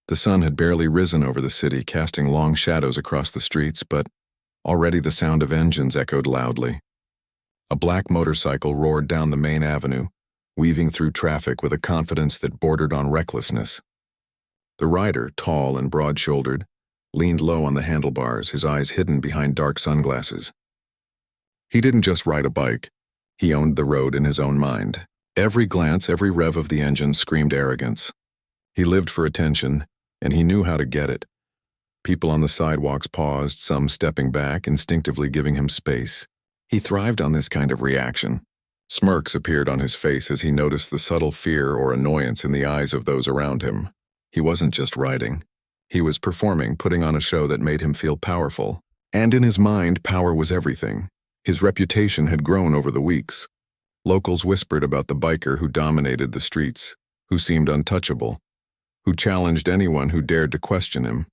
The sun had barely risen over the city, casting long shadows across the streets, but already the sound of engines echoed loudly. A black motorcycle roared down the main avenue, weaving through traffic with a confidence that bordered on recklessness. The rider, tall and broad-shouldered, leaned low on the handlebars, his eyes hidden behind dark sunglasses. He didn't just ride a bike. He owned the road in his own mind. Every glance, every rev of the engine screamed arrogance. He lived for attention, and he knew how to get it. People on the sidewalks paused, some stepping back, instinctively giving him space. He thrived on this kind of reaction. Smirks appeared on his face as he noticed the subtle fear or annoyance in the eyes of those around him. He wasn't just riding. He was performing, putting on a show that made him feel powerful. And in his mind, power was everything. His reputation had grown over the weeks. Locals whispered about the biker who dominated the streets, who seemed untouchable, who challenged anyone who dared to question him.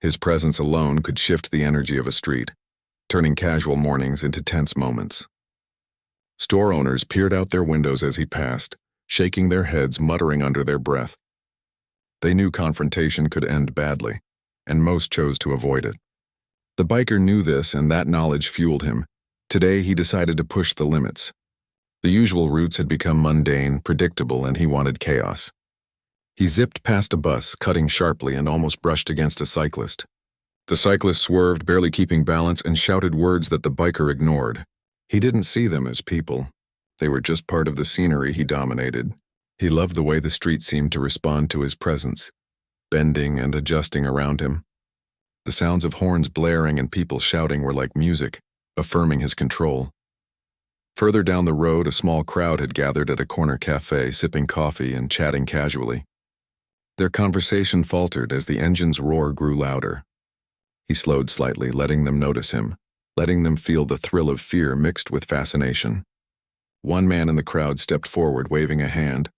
His presence alone could shift the energy of a street, turning casual mornings into tense moments. Store owners peered out their windows as he passed, shaking their heads, muttering under their breath. They knew confrontation could end badly, and most chose to avoid it. The biker knew this, and that knowledge fueled him. Today, he decided to push the limits. The usual routes had become mundane, predictable, and he wanted chaos. He zipped past a bus, cutting sharply, and almost brushed against a cyclist. The cyclist swerved, barely keeping balance, and shouted words that the biker ignored. He didn't see them as people. They were just part of the scenery he dominated. He loved the way the street seemed to respond to his presence, bending and adjusting around him. The sounds of horns blaring and people shouting were like music, affirming his control. Further down the road, a small crowd had gathered at a corner cafe, sipping coffee and chatting casually. Their conversation faltered as the engine's roar grew louder. He slowed slightly, letting them notice him, letting them feel the thrill of fear mixed with fascination. One man in the crowd stepped forward, waving a hand,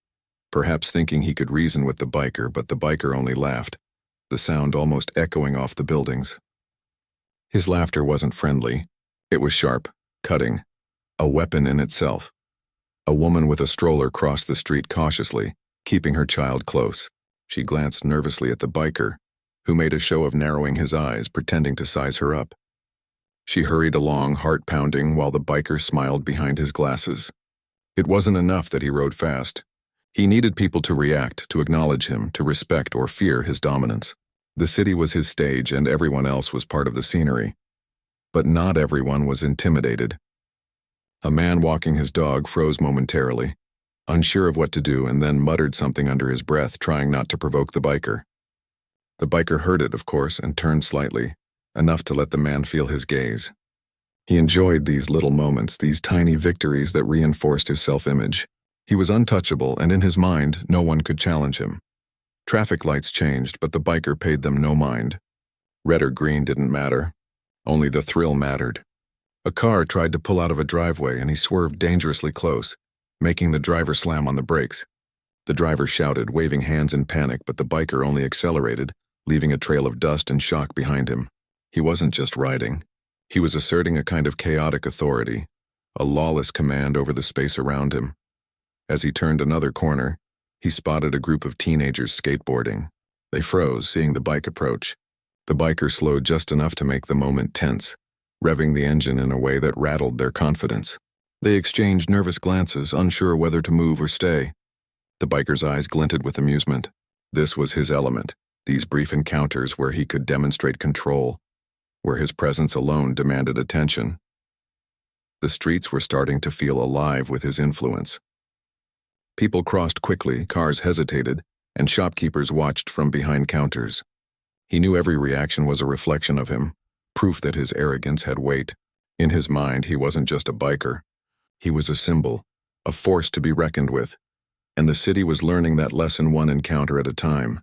perhaps thinking he could reason with the biker, but the biker only laughed, the sound almost echoing off the buildings. His laughter wasn't friendly. It was sharp, cutting, a weapon in itself. A woman with a stroller crossed the street cautiously, keeping her child close. She glanced nervously at the biker, who made a show of narrowing his eyes, pretending to size her up. She hurried along, heart pounding, while the biker smiled behind his glasses. It wasn't enough that he rode fast. He needed people to react, to acknowledge him, to respect or fear his dominance. The city was his stage, and everyone else was part of the scenery. But not everyone was intimidated. A man walking his dog froze momentarily, unsure of what to do, and then muttered something under his breath, trying not to provoke the biker. The biker heard it, of course, and turned slightly, enough to let the man feel his gaze. He enjoyed these little moments, these tiny victories that reinforced his self-image. He was untouchable, and in his mind, no one could challenge him. Traffic lights changed, but the biker paid them no mind. Red or green didn't matter. Only the thrill mattered. A car tried to pull out of a driveway, and he swerved dangerously close, making the driver slam on the brakes. The driver shouted, waving hands in panic, but the biker only accelerated, leaving a trail of dust and shock behind him. He wasn't just riding. He was asserting a kind of chaotic authority, a lawless command over the space around him. As he turned another corner, he spotted a group of teenagers skateboarding. They froze, seeing the bike approach. The biker slowed just enough to make the moment tense, revving the engine in a way that rattled their confidence. They exchanged nervous glances, unsure whether to move or stay. The biker's eyes glinted with amusement. This was his element, these brief encounters where he could demonstrate control, where his presence alone demanded attention. The streets were starting to feel alive with his influence. People crossed quickly, cars hesitated, and shopkeepers watched from behind counters. He knew every reaction was a reflection of him, proof that his arrogance had weight. In his mind, he wasn't just a biker. He was a symbol, a force to be reckoned with, and the city was learning that lesson one encounter at a time.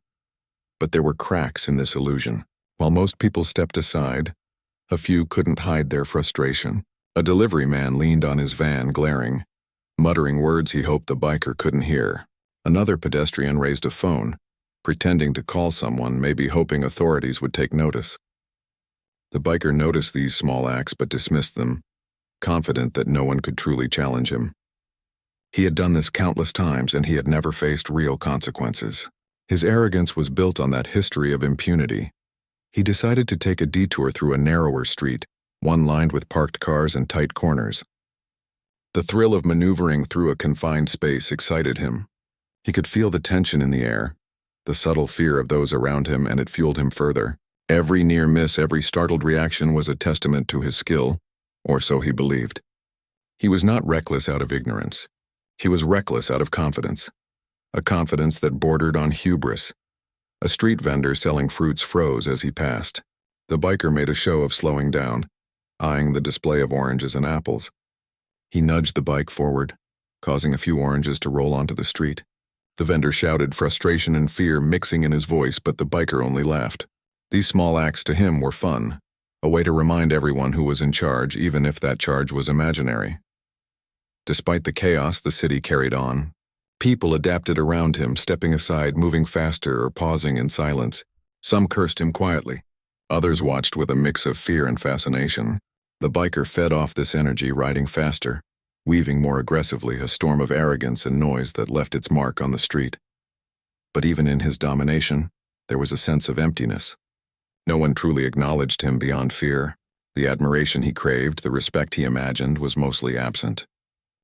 But there were cracks in this illusion. While most people stepped aside, a few couldn't hide their frustration. A delivery man leaned on his van, glaring, muttering words he hoped the biker couldn't hear. Another pedestrian raised a phone, pretending to call someone, maybe hoping authorities would take notice. The biker noticed these small acts but dismissed them, confident that no one could truly challenge him. He had done this countless times, and he had never faced real consequences. His arrogance was built on that history of impunity. He decided to take a detour through a narrower street, one lined with parked cars and tight corners. The thrill of maneuvering through a confined space excited him. He could feel the tension in the air, the subtle fear of those around him, and it fueled him further. Every near miss, every startled reaction was a testament to his skill, or so he believed. He was not reckless out of ignorance. He was reckless out of confidence, a confidence that bordered on hubris. A street vendor selling fruits froze as he passed. The biker made a show of slowing down, eyeing the display of oranges and apples. He nudged the bike forward, causing a few oranges to roll onto the street. The vendor shouted, frustration and fear mixing in his voice, but the biker only laughed. These small acts to him were fun, a way to remind everyone who was in charge, even if that charge was imaginary. Despite the chaos, the city carried on. People adapted around him, stepping aside, moving faster, or pausing in silence. Some cursed him quietly. Others watched with a mix of fear and fascination. The biker fed off this energy, riding faster, weaving more aggressively, a storm of arrogance and noise that left its mark on the street. But even in his domination, there was a sense of emptiness. No one truly acknowledged him beyond fear. The admiration he craved, the respect he imagined, was mostly absent.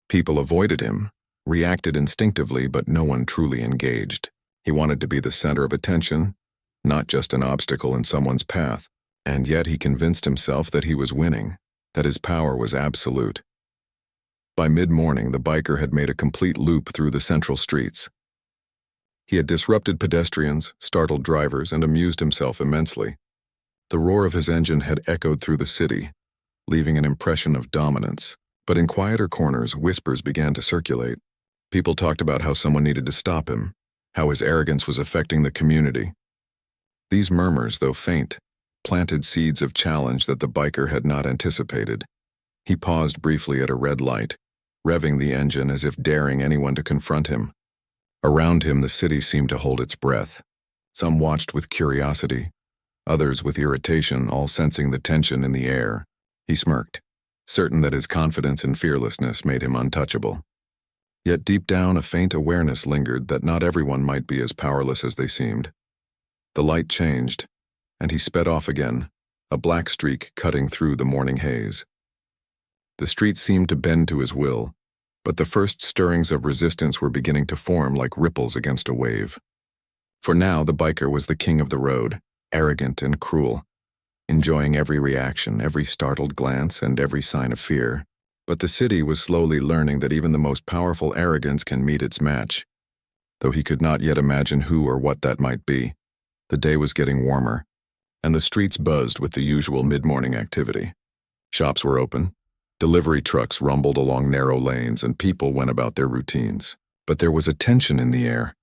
People avoided him, reacted instinctively, but no one truly engaged. He wanted to be the center of attention, not just an obstacle in someone's path, and yet he convinced himself that he was winning, that his power was absolute. By mid-morning, the biker had made a complete loop through the central streets. He had disrupted pedestrians, startled drivers, and amused himself immensely. The roar of his engine had echoed through the city, leaving an impression of dominance. But in quieter corners, whispers began to circulate. People talked about how someone needed to stop him, how his arrogance was affecting the community. These murmurs, though faint, planted seeds of challenge that the biker had not anticipated. He paused briefly at a red light, revving the engine as if daring anyone to confront him. Around him, the city seemed to hold its breath. Some watched with curiosity, others with irritation, all sensing the tension in the air. He smirked, certain that his confidence and fearlessness made him untouchable. Yet deep down, a faint awareness lingered that not everyone might be as powerless as they seemed. The light changed, and he sped off again, a black streak cutting through the morning haze. The street seemed to bend to his will, but the first stirrings of resistance were beginning to form like ripples against a wave. For now, the biker was the king of the road, arrogant and cruel, enjoying every reaction, every startled glance, and every sign of fear. But the city was slowly learning that even the most powerful arrogance can meet its match. Though he could not yet imagine who or what that might be, the day was getting warmer, and the streets buzzed with the usual mid-morning activity. Shops were open, delivery trucks rumbled along narrow lanes, and people went about their routines. But there was a tension in the air,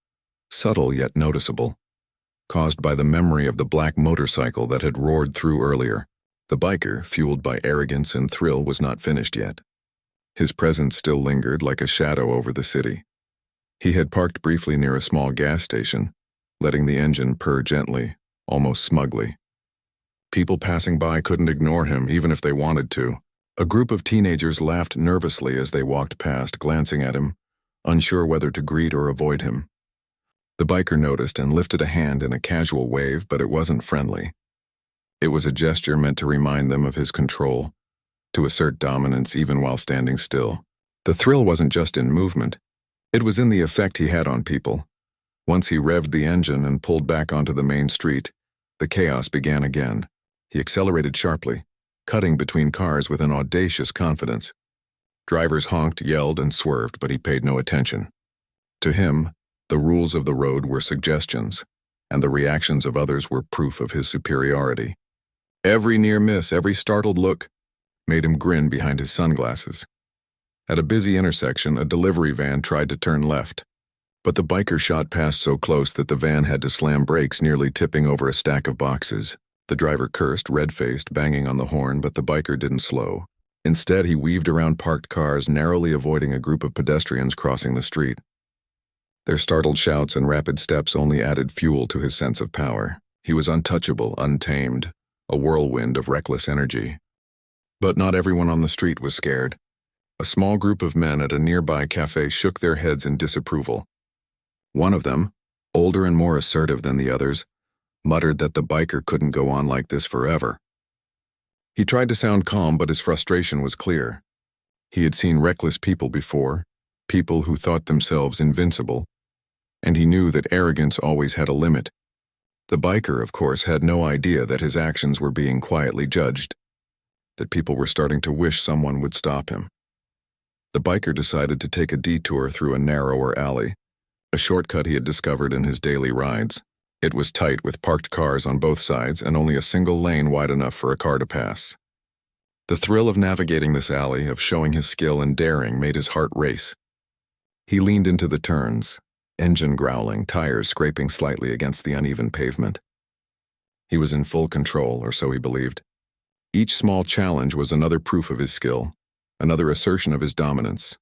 subtle yet noticeable, caused by the memory of the black motorcycle that had roared through earlier. The biker, fueled by arrogance and thrill, was not finished yet. His presence still lingered like a shadow over the city. He had parked briefly near a small gas station, letting the engine purr gently, almost smugly. People passing by couldn't ignore him, even if they wanted to. A group of teenagers laughed nervously as they walked past, glancing at him, unsure whether to greet or avoid him. The biker noticed and lifted a hand in a casual wave, but it wasn't friendly. It was a gesture meant to remind them of his control, to assert dominance even while standing still. The thrill wasn't just in movement. It was in the effect he had on people. Once he revved the engine and pulled back onto the main street, the chaos began again. He accelerated sharply, cutting between cars with an audacious confidence. Drivers honked, yelled, and swerved, but he paid no attention. To him, the rules of the road were suggestions, and the reactions of others were proof of his superiority. Every near miss, every startled look, made him grin behind his sunglasses. At a busy intersection, a delivery van tried to turn left, but the biker shot past so close that the van had to slam brakes, nearly tipping over a stack of boxes. The driver cursed, red-faced, banging on the horn, but the biker didn't slow. Instead, he weaved around parked cars, narrowly avoiding a group of pedestrians crossing the street. Their startled shouts and rapid steps only added fuel to his sense of power. He was untouchable, untamed, a whirlwind of reckless energy. But not everyone on the street was scared. A small group of men at a nearby cafe shook their heads in disapproval. One of them, older and more assertive than the others, muttered that the biker couldn't go on like this forever. He tried to sound calm, but his frustration was clear. He had seen reckless people before, people who thought themselves invincible, and he knew that arrogance always had a limit. The biker, of course, had no idea that his actions were being quietly judged, that people were starting to wish someone would stop him. The biker decided to take a detour through a narrower alley, a shortcut he had discovered in his daily rides. It was tight with parked cars on both sides and only a single lane wide enough for a car to pass. The thrill of navigating this alley, of showing his skill and daring, made his heart race. He leaned into the turns, engine growling, tires scraping slightly against the uneven pavement. He was in full control, or so he believed. Each small challenge was another proof of his skill, another assertion of his dominance.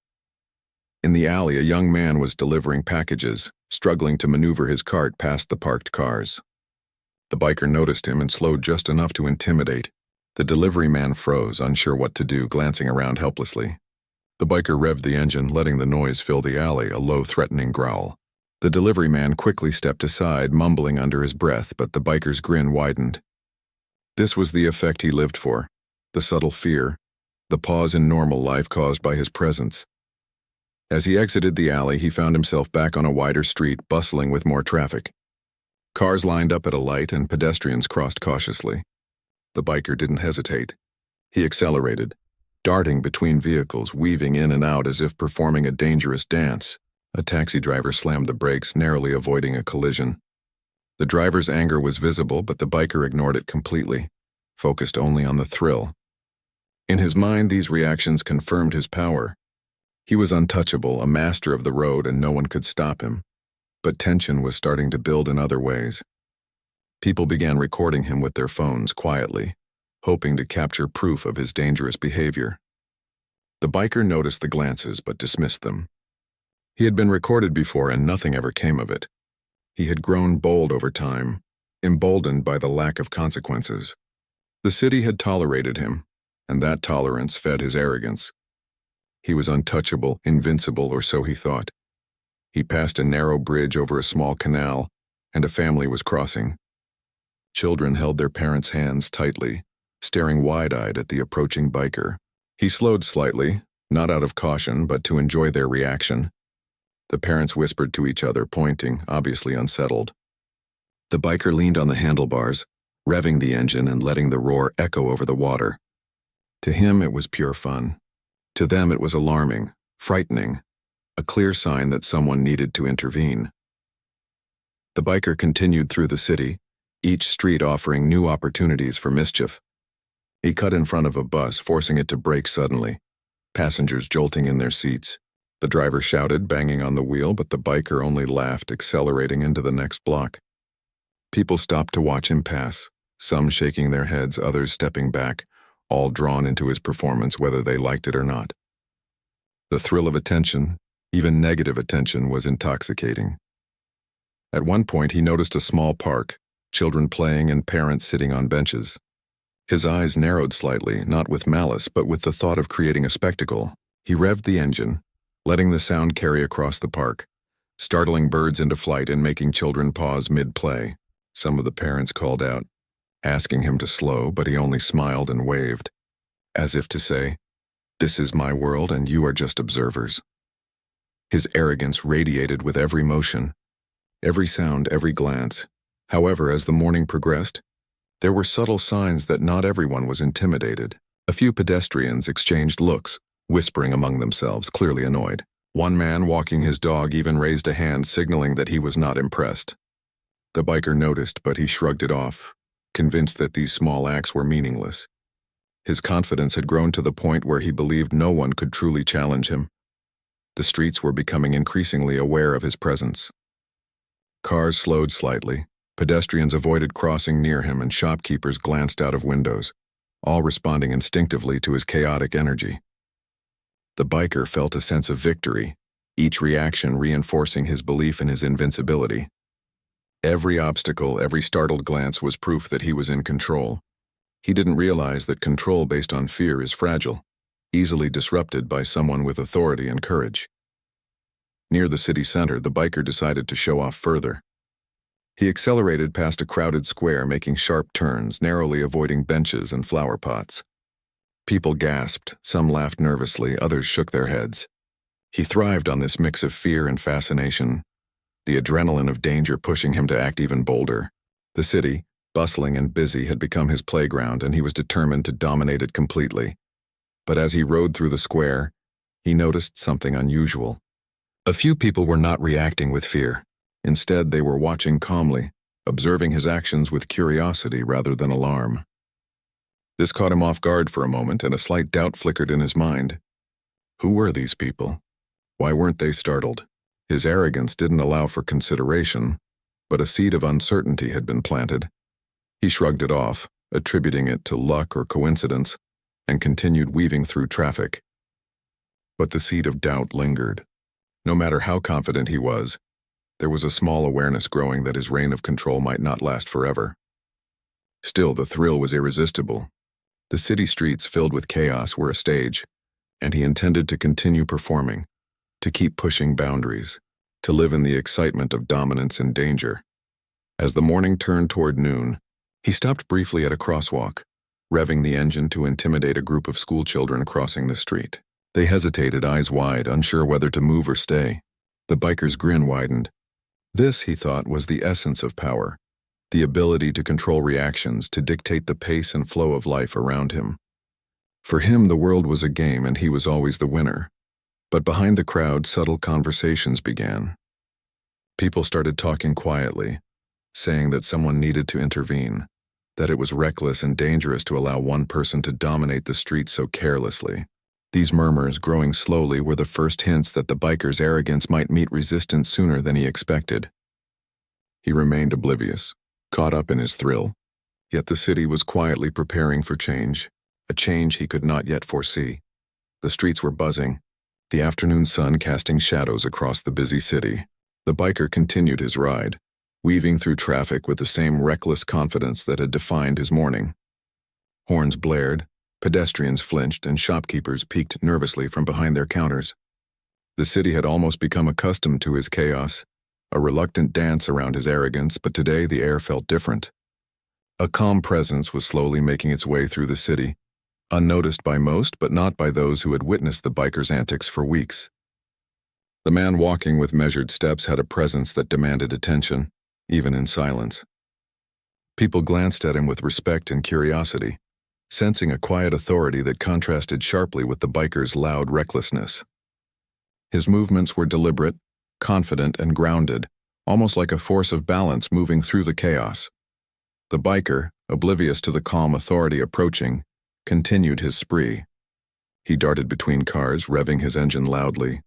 In the alley, a young man was delivering packages, struggling to maneuver his cart past the parked cars. The biker noticed him and slowed just enough to intimidate. The delivery man froze, unsure what to do, glancing around helplessly. The biker revved the engine, letting the noise fill the alley, a low, threatening growl. The delivery man quickly stepped aside, mumbling under his breath, but the biker's grin widened. This was the effect he lived for, the subtle fear, the pause in normal life caused by his presence. As he exited the alley, he found himself back on a wider street, bustling with more traffic. Cars lined up at a light and pedestrians crossed cautiously. The biker didn't hesitate. He accelerated, darting between vehicles, weaving in and out as if performing a dangerous dance. A taxi driver slammed the brakes, narrowly avoiding a collision. The driver's anger was visible, but the biker ignored it completely, focused only on the thrill. In his mind, these reactions confirmed his power. He was untouchable, a master of the road, and no one could stop him. But tension was starting to build in other ways. People began recording him with their phones quietly, hoping to capture proof of his dangerous behavior. The biker noticed the glances but dismissed them. He had been recorded before and nothing ever came of it. He had grown bold over time, emboldened by the lack of consequences. The city had tolerated him, and that tolerance fed his arrogance. He was untouchable, invincible, or so he thought. He passed a narrow bridge over a small canal, and a family was crossing. Children held their parents' hands tightly, staring wide-eyed at the approaching biker. He slowed slightly, not out of caution, but to enjoy their reaction. The parents whispered to each other, pointing, obviously unsettled. The biker leaned on the handlebars, revving the engine and letting the roar echo over the water. To him, it was pure fun. To them, it was alarming, frightening, a clear sign that someone needed to intervene. The biker continued through the city, each street offering new opportunities for mischief. He cut in front of a bus, forcing it to brake suddenly, passengers jolting in their seats. The driver shouted, banging on the wheel, but the biker only laughed, accelerating into the next block. People stopped to watch him pass, some shaking their heads, others stepping back, all drawn into his performance whether they liked it or not. The thrill of attention, even negative attention, was intoxicating. At one point he noticed a small park, children playing and parents sitting on benches. His eyes narrowed slightly, not with malice, but with the thought of creating a spectacle. He revved the engine, letting the sound carry across the park, startling birds into flight and making children pause mid-play. Some of the parents called out, asking him to slow, but he only smiled and waved, as if to say, "This is my world and you are just observers." His arrogance radiated with every motion, every sound, every glance. However, as the morning progressed, there were subtle signs that not everyone was intimidated. A few pedestrians exchanged looks, whispering among themselves, clearly annoyed. One man walking his dog even raised a hand, signaling that he was not impressed. The biker noticed, but he shrugged it off, convinced that these small acts were meaningless. His confidence had grown to the point where he believed no one could truly challenge him. The streets were becoming increasingly aware of his presence. Cars slowed slightly, pedestrians avoided crossing near him, and shopkeepers glanced out of windows, all responding instinctively to his chaotic energy. The biker felt a sense of victory, each reaction reinforcing his belief in his invincibility. Every obstacle, every startled glance was proof that he was in control. He didn't realize that control based on fear is fragile, easily disrupted by someone with authority and courage. Near the city center, the biker decided to show off further. He accelerated past a crowded square, making sharp turns, narrowly avoiding benches and flower pots. People gasped, some laughed nervously, others shook their heads. He thrived on this mix of fear and fascination, the adrenaline of danger pushing him to act even bolder. The city, bustling and busy, had become his playground, and he was determined to dominate it completely. But as he rode through the square, he noticed something unusual. A few people were not reacting with fear. Instead, they were watching calmly, observing his actions with curiosity rather than alarm. This caught him off guard for a moment, and a slight doubt flickered in his mind. Who were these people? Why weren't they startled? His arrogance didn't allow for consideration, but a seed of uncertainty had been planted. He shrugged it off, attributing it to luck or coincidence, and continued weaving through traffic. But the seed of doubt lingered. No matter how confident he was, there was a small awareness growing that his reign of control might not last forever. Still, the thrill was irresistible. The city streets filled with chaos were a stage, and he intended to continue performing, to keep pushing boundaries, to live in the excitement of dominance and danger. As the morning turned toward noon, he stopped briefly at a crosswalk, revving the engine to intimidate a group of schoolchildren crossing the street. They hesitated, eyes wide, unsure whether to move or stay. The biker's grin widened. This, he thought, was the essence of power, the ability to control reactions, to dictate the pace and flow of life around him. For him, the world was a game, and he was always the winner. But behind the crowd, subtle conversations began. People started talking quietly, saying that someone needed to intervene, that it was reckless and dangerous to allow one person to dominate the streets so carelessly. These murmurs, growing slowly, were the first hints that the biker's arrogance might meet resistance sooner than he expected. He remained oblivious, caught up in his thrill. Yet the city was quietly preparing for change, a change he could not yet foresee. The streets were buzzing, the afternoon sun casting shadows across the busy city. The biker continued his ride, weaving through traffic with the same reckless confidence that had defined his morning. Horns blared, pedestrians flinched, and shopkeepers peeked nervously from behind their counters. The city had almost become accustomed to his chaos, a reluctant dance around his arrogance, but today the air felt different. A calm presence was slowly making its way through the city, unnoticed by most but not by those who had witnessed the biker's antics for weeks. The man walking with measured steps had a presence that demanded attention, even in silence. People glanced at him with respect and curiosity, sensing a quiet authority that contrasted sharply with the biker's loud recklessness. His movements were deliberate, confident, and grounded, almost like a force of balance moving through the chaos. The biker, oblivious to the calm authority approaching, continued his spree. He darted between cars, revving his engine loudly,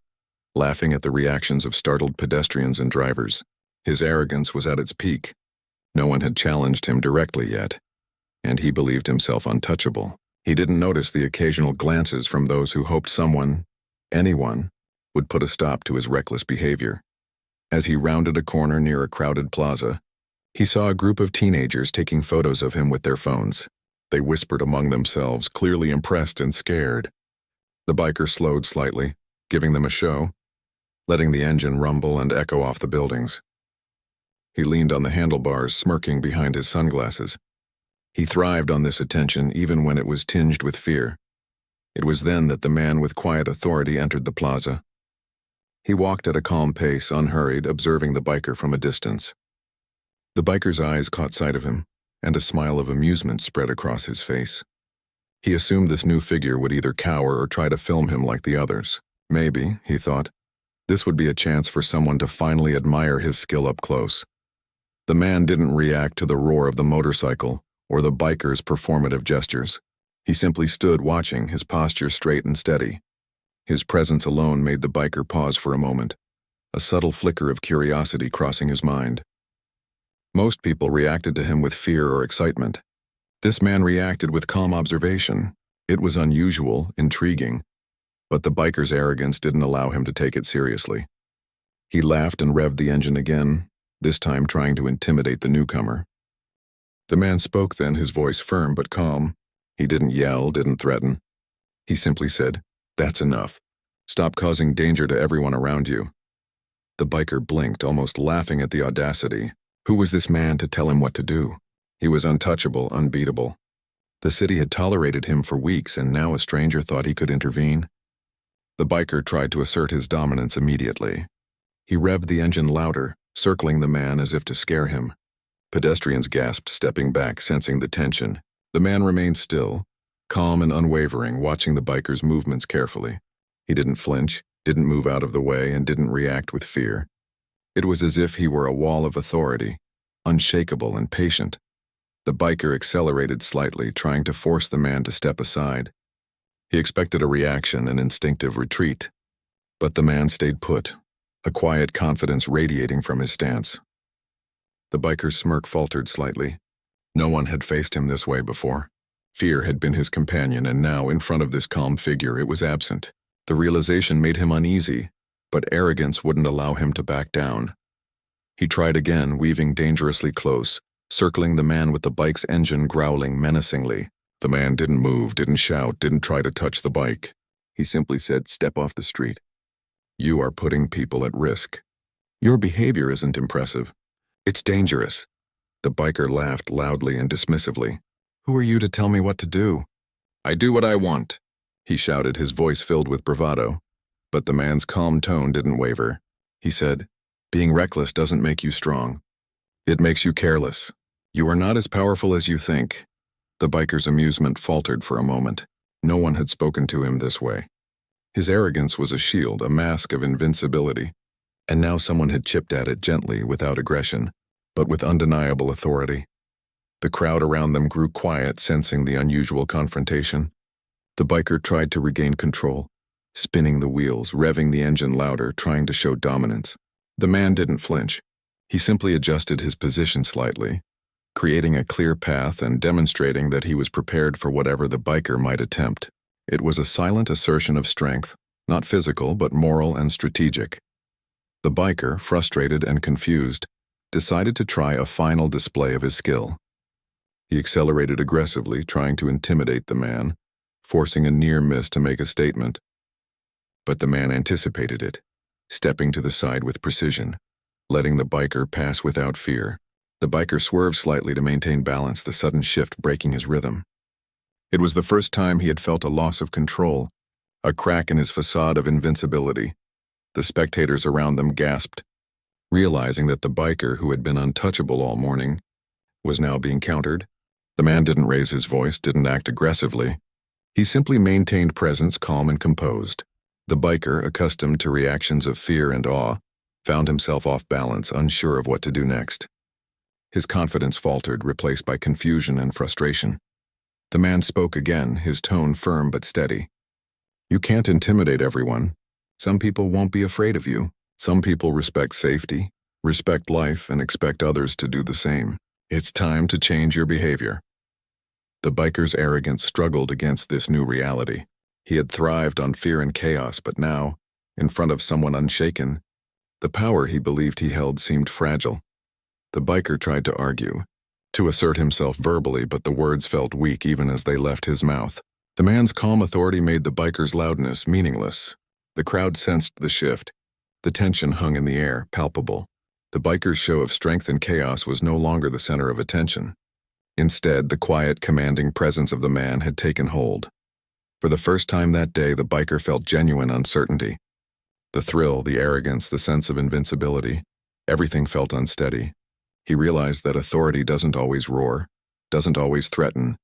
laughing at the reactions of startled pedestrians and drivers. His arrogance was at its peak. No one had challenged him directly yet, and he believed himself untouchable. He didn't notice the occasional glances from those who hoped someone, anyone, would put a stop to his reckless behavior. As he rounded a corner near a crowded plaza, he saw a group of teenagers taking photos of him with their phones. They whispered among themselves, clearly impressed and scared. The biker slowed slightly, giving them a show, letting the engine rumble and echo off the buildings. He leaned on the handlebars, smirking behind his sunglasses. He thrived on this attention even when it was tinged with fear. It was then that the man with quiet authority entered the plaza. He walked at a calm pace, unhurried, observing the biker from a distance. The biker's eyes caught sight of him, and a smile of amusement spread across his face. He assumed this new figure would either cower or try to film him like the others. Maybe, he thought, this would be a chance for someone to finally admire his skill up close. The man didn't react to the roar of the motorcycle or the biker's performative gestures. He simply stood watching, his posture straight and steady. His presence alone made the biker pause for a moment, a subtle flicker of curiosity crossing his mind. Most people reacted to him with fear or excitement. This man reacted with calm observation. It was unusual, intriguing, but the biker's arrogance didn't allow him to take it seriously. He laughed and revved the engine again, this time trying to intimidate the newcomer. The man spoke then, his voice firm but calm. He didn't yell, didn't threaten. He simply said, "That's enough. Stop causing danger to everyone around you." The biker blinked, almost laughing at the audacity. Who was this man to tell him what to do? He was untouchable, unbeatable. The city had tolerated him for weeks, and now a stranger thought he could intervene. The biker tried to assert his dominance immediately. He revved the engine louder, circling the man as if to scare him. Pedestrians gasped, stepping back, sensing the tension. The man remained still, calm and unwavering, watching the biker's movements carefully. He didn't flinch, didn't move out of the way, and didn't react with fear. It was as if he were a wall of authority, unshakable and patient. The biker accelerated slightly, trying to force the man to step aside. He expected a reaction, an instinctive retreat. But the man stayed put, a quiet confidence radiating from his stance. The biker's smirk faltered slightly. No one had faced him this way before. Fear had been his companion, and now, in front of this calm figure, it was absent. The realization made him uneasy, but arrogance wouldn't allow him to back down. He tried again, weaving dangerously close, circling the man with the bike's engine growling menacingly. The man didn't move, didn't shout, didn't try to touch the bike. He simply said, "Step off the street. You are putting people at risk. Your behavior isn't impressive. It's dangerous." The biker laughed loudly and dismissively. "Who are you to tell me what to do?" "I do what I want," he shouted, his voice filled with bravado. But the man's calm tone didn't waver. He said, "Being reckless doesn't make you strong. It makes you careless. You are not as powerful as you think." The biker's amusement faltered for a moment. No one had spoken to him this way. His arrogance was a shield, a mask of invincibility. And now someone had chipped at it gently, without aggression, but with undeniable authority. The crowd around them grew quiet, sensing the unusual confrontation. The biker tried to regain control, spinning the wheels, revving the engine louder, trying to show dominance. The man didn't flinch. He simply adjusted his position slightly, creating a clear path and demonstrating that he was prepared for whatever the biker might attempt. It was a silent assertion of strength, not physical but moral and strategic. The biker, frustrated and confused, decided to try a final display of his skill. He accelerated aggressively, trying to intimidate the man, forcing a near miss to make a statement. But the man anticipated it, stepping to the side with precision, letting the biker pass without fear. The biker swerved slightly to maintain balance, the sudden shift breaking his rhythm. It was the first time he had felt a loss of control, a crack in his facade of invincibility. The spectators around them gasped, realizing that the biker, who had been untouchable all morning, was now being countered. The man didn't raise his voice, didn't act aggressively. He simply maintained presence, calm and composed. The biker, accustomed to reactions of fear and awe, found himself off balance, unsure of what to do next. His confidence faltered, replaced by confusion and frustration. The man spoke again, his tone firm but steady. "You can't intimidate everyone. Some people won't be afraid of you. Some people respect safety, respect life, and expect others to do the same. It's time to change your behavior." The biker's arrogance struggled against this new reality. He had thrived on fear and chaos, but now, in front of someone unshaken, the power he believed he held seemed fragile. The biker tried to argue, to assert himself verbally, but the words felt weak even as they left his mouth. The man's calm authority made the biker's loudness meaningless. The crowd sensed the shift. The tension hung in the air, palpable. The biker's show of strength and chaos was no longer the center of attention. Instead, the quiet, commanding presence of the man had taken hold. For the first time that day, the biker felt genuine uncertainty. The thrill, the arrogance, the sense of invincibility, everything felt unsteady. He realized that authority doesn't always roar, doesn't always threaten,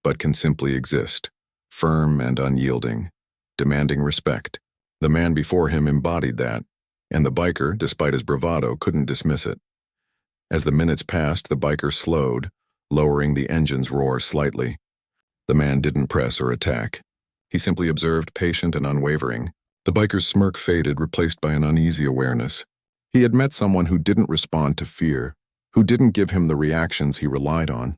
but can simply exist, firm and unyielding, demanding respect. The man before him embodied that, and the biker, despite his bravado, couldn't dismiss it. As the minutes passed, the biker slowed, lowering the engine's roar slightly. The man didn't press or attack. He simply observed, patient and unwavering. The biker's smirk faded, replaced by an uneasy awareness. He had met someone who didn't respond to fear, who didn't give him the reactions he relied on.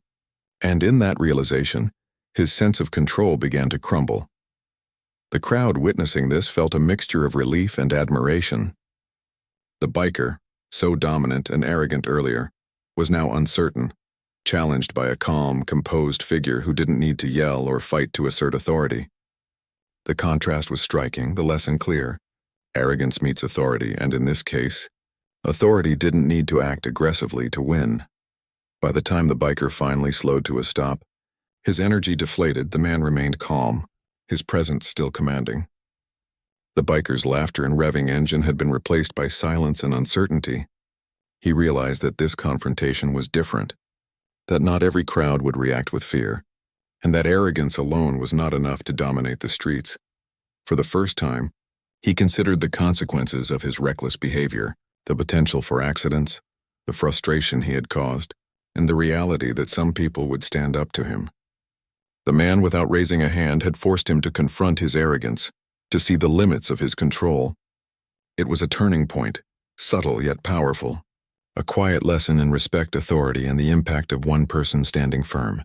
And in that realization, his sense of control began to crumble. The crowd witnessing this felt a mixture of relief and admiration. The biker, so dominant and arrogant earlier, was now uncertain, challenged by a calm, composed figure who didn't need to yell or fight to assert authority. The contrast was striking, the lesson clear. Arrogance meets authority, and in this case, Authority didn't need to act aggressively to win. By the time the biker finally slowed to a stop, his energy deflated, the man remained calm, his presence still commanding. The biker's laughter and revving engine had been replaced by silence and uncertainty. He realized that this confrontation was different, that not every crowd would react with fear, and that arrogance alone was not enough to dominate the streets. For the first time, he considered the consequences of his reckless behavior, the potential for accidents, the frustration he had caused, and the reality that some people would stand up to him. The man, without raising a hand, had forced him to confront his arrogance, to see the limits of his control. It was a turning point, subtle yet powerful, a quiet lesson in respect, authority, and the impact of one person standing firm.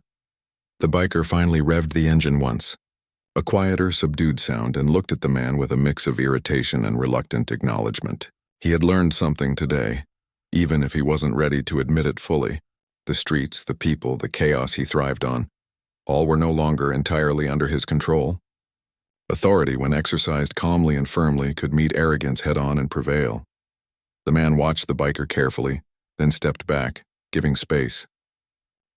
The biker finally revved the engine once, a quieter, subdued sound, and looked at the man with a mix of irritation and reluctant acknowledgement. He had learned something today, even if he wasn't ready to admit it fully. The streets, the people, the chaos he thrived on, all were no longer entirely under his control. Authority, when exercised calmly and firmly, could meet arrogance head-on and prevail. The man watched the biker carefully, then stepped back, giving space.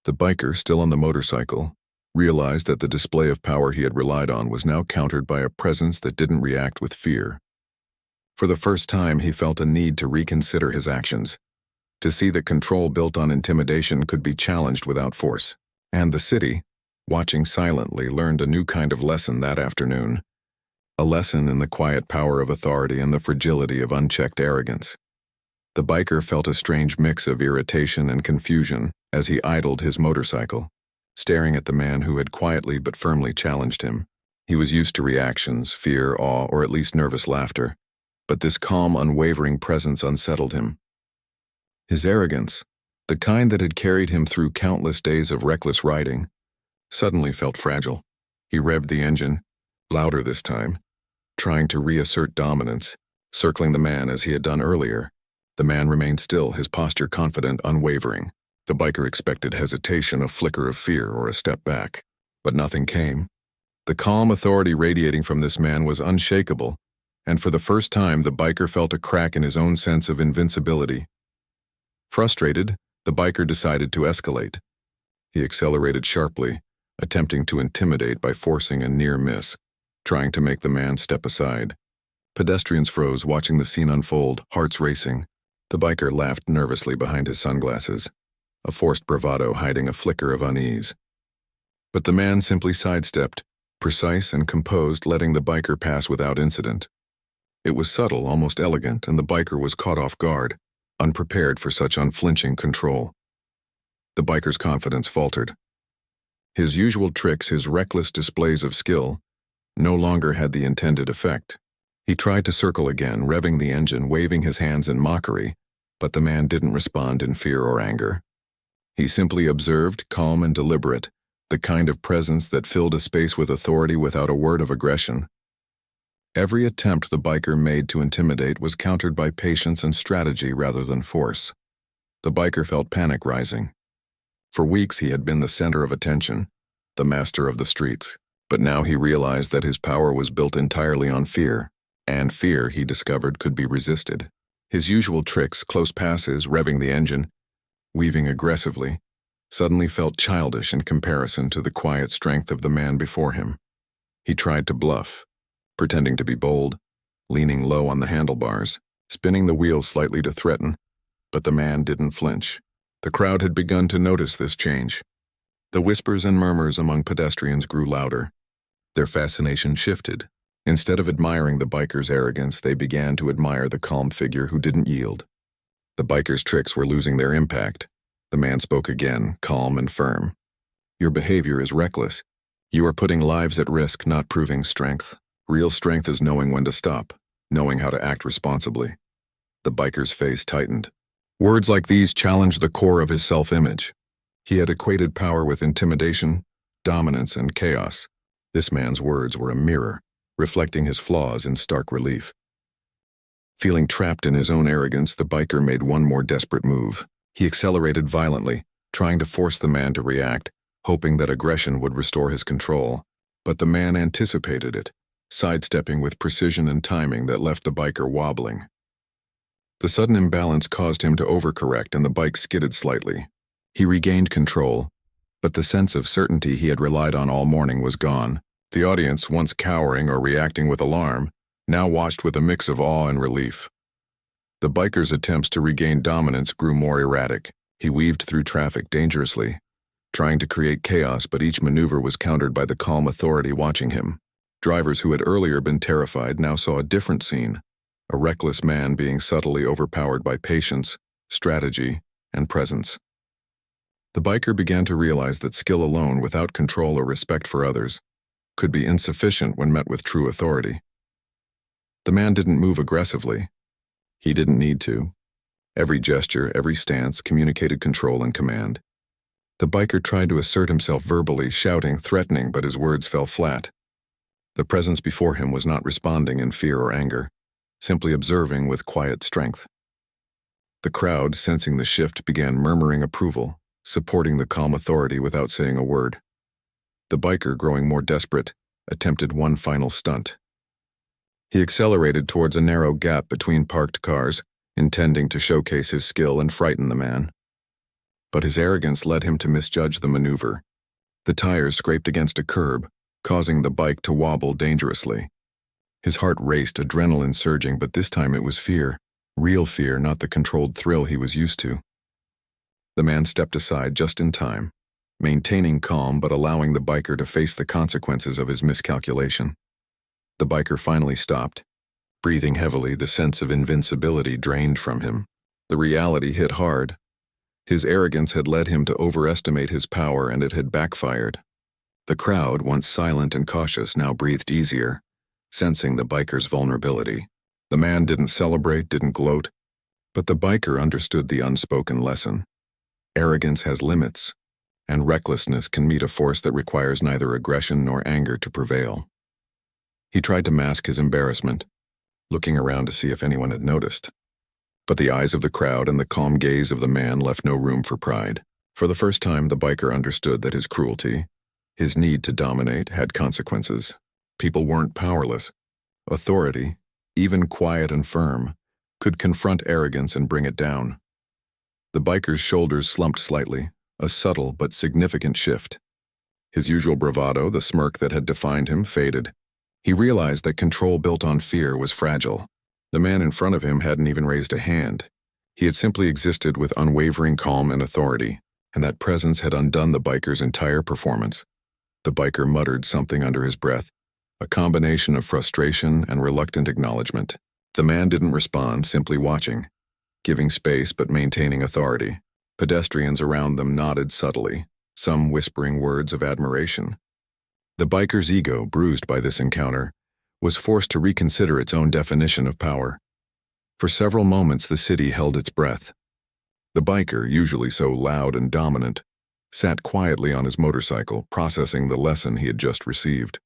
The biker, still on the motorcycle, realized that the display of power he had relied on was now countered by a presence that didn't react with fear. For the first time, he felt a need to reconsider his actions, to see that control built on intimidation could be challenged without force. And the city, watching silently, learned a new kind of lesson that afternoon, a lesson in the quiet power of authority and the fragility of unchecked arrogance. The biker felt a strange mix of irritation and confusion as he idled his motorcycle, staring at the man who had quietly but firmly challenged him. He was used to reactions, fear, awe, or at least nervous laughter, but this calm, unwavering presence unsettled him. His arrogance, the kind that had carried him through countless days of reckless riding, suddenly felt fragile. He revved the engine, louder this time, trying to reassert dominance, circling the man as he had done earlier. The man remained still, his posture confident, unwavering. The biker expected hesitation, a flicker of fear, or a step back, but nothing came. The calm authority radiating from this man was unshakable, and for the first time the biker felt a crack in his own sense of invincibility. Frustrated, the biker decided to escalate. He accelerated sharply, attempting to intimidate by forcing a near miss, trying to make the man step aside. Pedestrians froze, watching the scene unfold, hearts racing. The biker laughed nervously behind his sunglasses, a forced bravado hiding a flicker of unease. But the man simply sidestepped, precise and composed, letting the biker pass without incident. It was subtle, almost elegant, and the biker was caught off guard, unprepared for such unflinching control. The biker's confidence faltered. His usual tricks, his reckless displays of skill, no longer had the intended effect. He tried to circle again, revving the engine, waving his hands in mockery, but the man didn't respond in fear or anger. He simply observed, calm and deliberate, the kind of presence that filled a space with authority without a word of aggression. Every attempt the biker made to intimidate was countered by patience and strategy rather than force. The biker felt panic rising. For weeks he had been the center of attention, the master of the streets, but now he realized that his power was built entirely on fear, and fear, he discovered, could be resisted. His usual tricks, close passes, revving the engine, weaving aggressively, suddenly felt childish in comparison to the quiet strength of the man before him. He tried to bluff, pretending to be bold, leaning low on the handlebars, spinning the wheels slightly to threaten, but the man didn't flinch. The crowd had begun to notice this change. The whispers and murmurs among pedestrians grew louder. Their fascination shifted. Instead of admiring the biker's arrogance, they began to admire the calm figure who didn't yield. The biker's tricks were losing their impact. The man spoke again, calm and firm. "Your behavior is reckless. You are putting lives at risk, not proving strength. Real strength is knowing when to stop, knowing how to act responsibly." The biker's face tightened. Words like these challenged the core of his self-image. He had equated power with intimidation, dominance, and chaos. This man's words were a mirror, reflecting his flaws in stark relief. Feeling trapped in his own arrogance, the biker made one more desperate move. He accelerated violently, trying to force the man to react, hoping that aggression would restore his control. But the man anticipated it, sidestepping with precision and timing that left the biker wobbling. The sudden imbalance caused him to overcorrect and the bike skidded slightly. He regained control, but the sense of certainty he had relied on all morning was gone. The audience, once cowering or reacting with alarm, now watched with a mix of awe and relief. The biker's attempts to regain dominance grew more erratic. He weaved through traffic dangerously, trying to create chaos, but each maneuver was countered by the calm authority watching him. Drivers who had earlier been terrified now saw a different scene, a reckless man being subtly overpowered by patience, strategy, and presence. The biker began to realize that skill alone, without control or respect for others, could be insufficient when met with true authority. The man didn't move aggressively. He didn't need to. Every gesture, every stance communicated control and command. The biker tried to assert himself verbally, shouting, threatening, but his words fell flat. The presence before him was not responding in fear or anger, simply observing with quiet strength. The crowd, sensing the shift, began murmuring approval, supporting the calm authority without saying a word. The biker, growing more desperate, attempted one final stunt. He accelerated towards a narrow gap between parked cars, intending to showcase his skill and frighten the man. But his arrogance led him to misjudge the maneuver. The tires scraped against a curb, causing the bike to wobble dangerously. His heart raced, adrenaline surging, but this time it was fear. Real fear, not the controlled thrill he was used to. The man stepped aside just in time, maintaining calm but allowing the biker to face the consequences of his miscalculation. The biker finally stopped. Breathing heavily, the sense of invincibility drained from him. The reality hit hard. His arrogance had led him to overestimate his power, and it had backfired. The crowd, once silent and cautious, now breathed easier, sensing the biker's vulnerability. The man didn't celebrate, didn't gloat, but the biker understood the unspoken lesson. Arrogance has limits, and recklessness can meet a force that requires neither aggression nor anger to prevail. He tried to mask his embarrassment, looking around to see if anyone had noticed. But the eyes of the crowd and the calm gaze of the man left no room for pride. For the first time, the biker understood that his cruelty, his need to dominate, had consequences. People weren't powerless. Authority, even quiet and firm, could confront arrogance and bring it down. The biker's shoulders slumped slightly, a subtle but significant shift. His usual bravado, the smirk that had defined him, faded. He realized that control built on fear was fragile. The man in front of him hadn't even raised a hand. He had simply existed with unwavering calm and authority, and that presence had undone the biker's entire performance. The biker muttered something under his breath, a combination of frustration and reluctant acknowledgement. The man didn't respond, simply watching, giving space but maintaining authority. Pedestrians around them nodded subtly, some whispering words of admiration. The biker's ego, bruised by this encounter, was forced to reconsider its own definition of power. For several moments the city held its breath. The biker, usually so loud and dominant, sat quietly on his motorcycle, processing the lesson he had just received.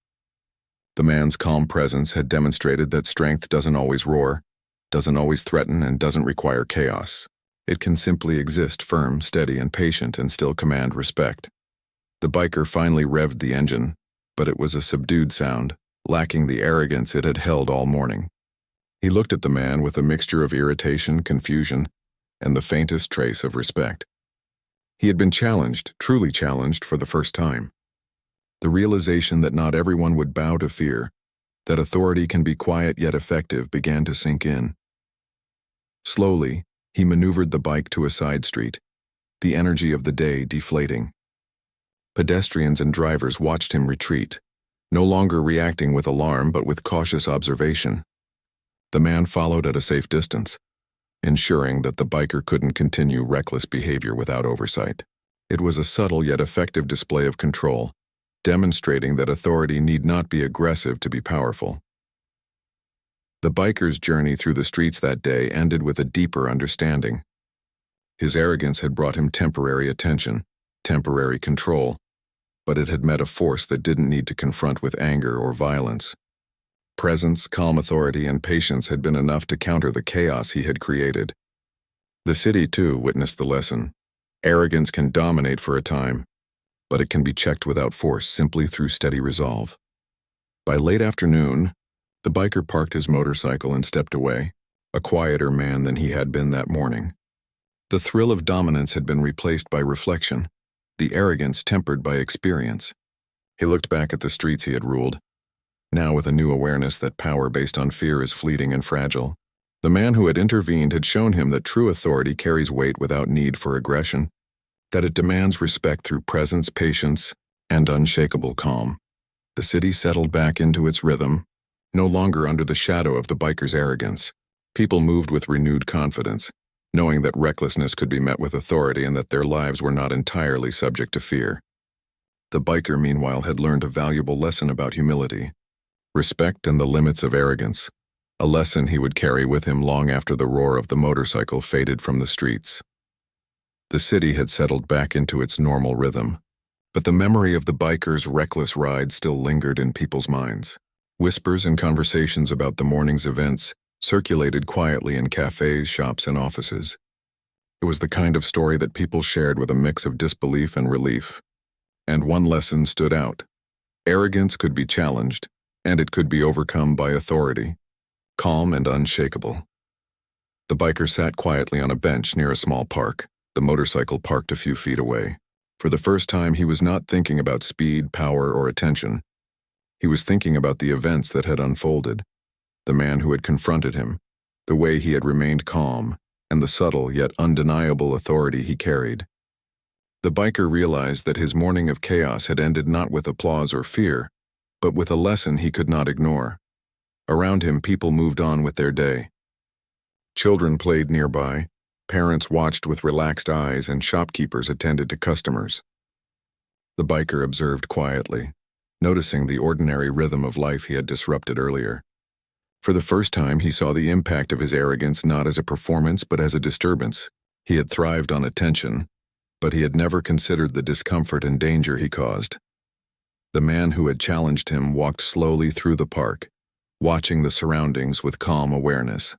The man's calm presence had demonstrated that strength doesn't always roar, doesn't always threaten, and doesn't require chaos. It can simply exist firm, steady, and patient and still command respect. The biker finally revved the engine, but it was a subdued sound, lacking the arrogance it had held all morning. He looked at the man with a mixture of irritation, confusion, and the faintest trace of respect. He had been challenged, truly challenged, for the first time. The realization that not everyone would bow to fear, that authority can be quiet yet effective, began to sink in. Slowly, he maneuvered the bike to a side street, the energy of the day deflating. Pedestrians and drivers watched him retreat, no longer reacting with alarm but with cautious observation. The man followed at a safe distance, ensuring that the biker couldn't continue reckless behavior without oversight. It was a subtle yet effective display of control, demonstrating that authority need not be aggressive to be powerful. The biker's journey through the streets that day ended with a deeper understanding. His arrogance had brought him temporary attention, temporary control, but it had met a force that didn't need to confront with anger or violence. Presence, calm authority, and patience had been enough to counter the chaos he had created. The city, too, witnessed the lesson. Arrogance can dominate for a time, but it can be checked without force, simply through steady resolve. By late afternoon, the biker parked his motorcycle and stepped away, a quieter man than he had been that morning. The thrill of dominance had been replaced by reflection, the arrogance tempered by experience. He looked back at the streets he had ruled, now with a new awareness that power based on fear is fleeting and fragile. The man who had intervened had shown him that true authority carries weight without need for aggression, that it demands respect through presence, patience, and unshakable calm. The city settled back into its rhythm, no longer under the shadow of the biker's arrogance. People moved with renewed confidence, knowing that recklessness could be met with authority and that their lives were not entirely subject to fear. The biker, meanwhile, had learned a valuable lesson about humility, respect, and the limits of arrogance, a lesson he would carry with him long after the roar of the motorcycle faded from the streets. The city had settled back into its normal rhythm, but the memory of the biker's reckless ride still lingered in people's minds. Whispers and conversations about the morning's events circulated quietly in cafes, shops, and offices. It was the kind of story that people shared with a mix of disbelief and relief. And one lesson stood out. Arrogance could be challenged, and it could be overcome by authority, calm and unshakable. The biker sat quietly on a bench near a small park, the motorcycle parked a few feet away. For the first time, he was not thinking about speed, power, or attention. He was thinking about the events that had unfolded, the man who had confronted him, the way he had remained calm, and the subtle yet undeniable authority he carried. The biker realized that his morning of chaos had ended not with applause or fear, but with a lesson he could not ignore. Around him, people moved on with their day. Children played nearby, parents watched with relaxed eyes, and shopkeepers attended to customers. The biker observed quietly, noticing the ordinary rhythm of life he had disrupted earlier. For the first time, he saw the impact of his arrogance not as a performance but as a disturbance. He had thrived on attention, but he had never considered the discomfort and danger he caused. The man who had challenged him walked slowly through the park, watching the surroundings with calm awareness.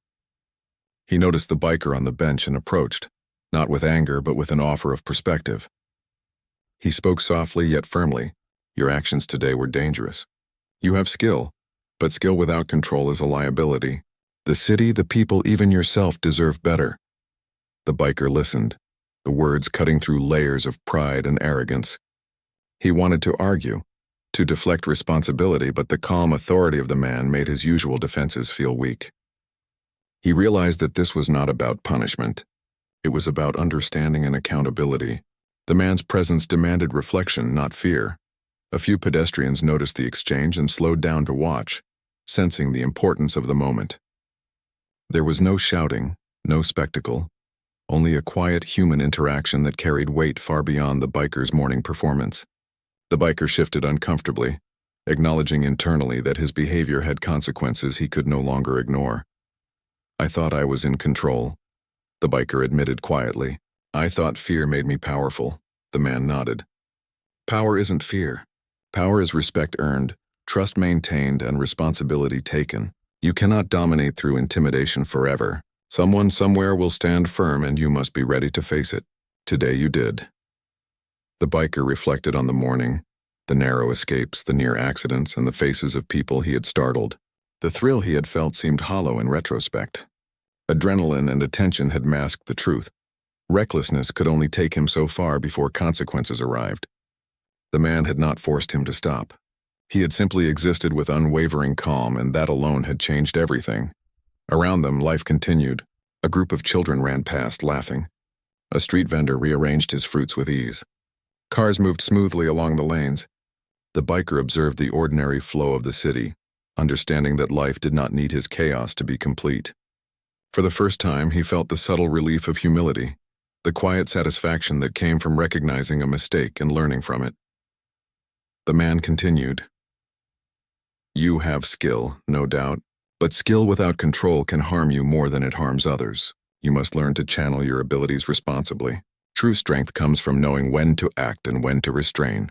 He noticed the biker on the bench and approached, not with anger but with an offer of perspective. He spoke softly yet firmly. "Your actions today were dangerous. You have skill, but skill without control is a liability. The city, the people, even yourself deserve better." The biker listened, the words cutting through layers of pride and arrogance. He wanted to argue, to deflect responsibility, but the calm authority of the man made his usual defenses feel weak. He realized that this was not about punishment. It was about understanding and accountability. The man's presence demanded reflection, not fear. A few pedestrians noticed the exchange and slowed down to watch, sensing the importance of the moment. There was no shouting, no spectacle, only a quiet human interaction that carried weight far beyond the biker's morning performance. The biker shifted uncomfortably, acknowledging internally that his behavior had consequences he could no longer ignore. "I thought I was in control," the biker admitted quietly. "I thought fear made me powerful," the man nodded. "Power isn't fear. Power is respect earned, trust maintained, and responsibility taken. You cannot dominate through intimidation forever. Someone somewhere will stand firm and you must be ready to face it. Today you did." The biker reflected on the morning, the narrow escapes, the near accidents, and the faces of people he had startled. The thrill he had felt seemed hollow in retrospect. Adrenaline and attention had masked the truth. Recklessness could only take him so far before consequences arrived. The man had not forced him to stop. He had simply existed with unwavering calm, and that alone had changed everything. Around them, life continued. A group of children ran past, laughing. A street vendor rearranged his fruits with ease. Cars moved smoothly along the lanes. The biker observed the ordinary flow of the city, understanding that life did not need his chaos to be complete. For the first time, he felt the subtle relief of humility, the quiet satisfaction that came from recognizing a mistake and learning from it. The man continued, "You have skill, no doubt, but skill without control can harm you more than it harms others. You must learn to channel your abilities responsibly. True strength comes from knowing when to act and when to restrain.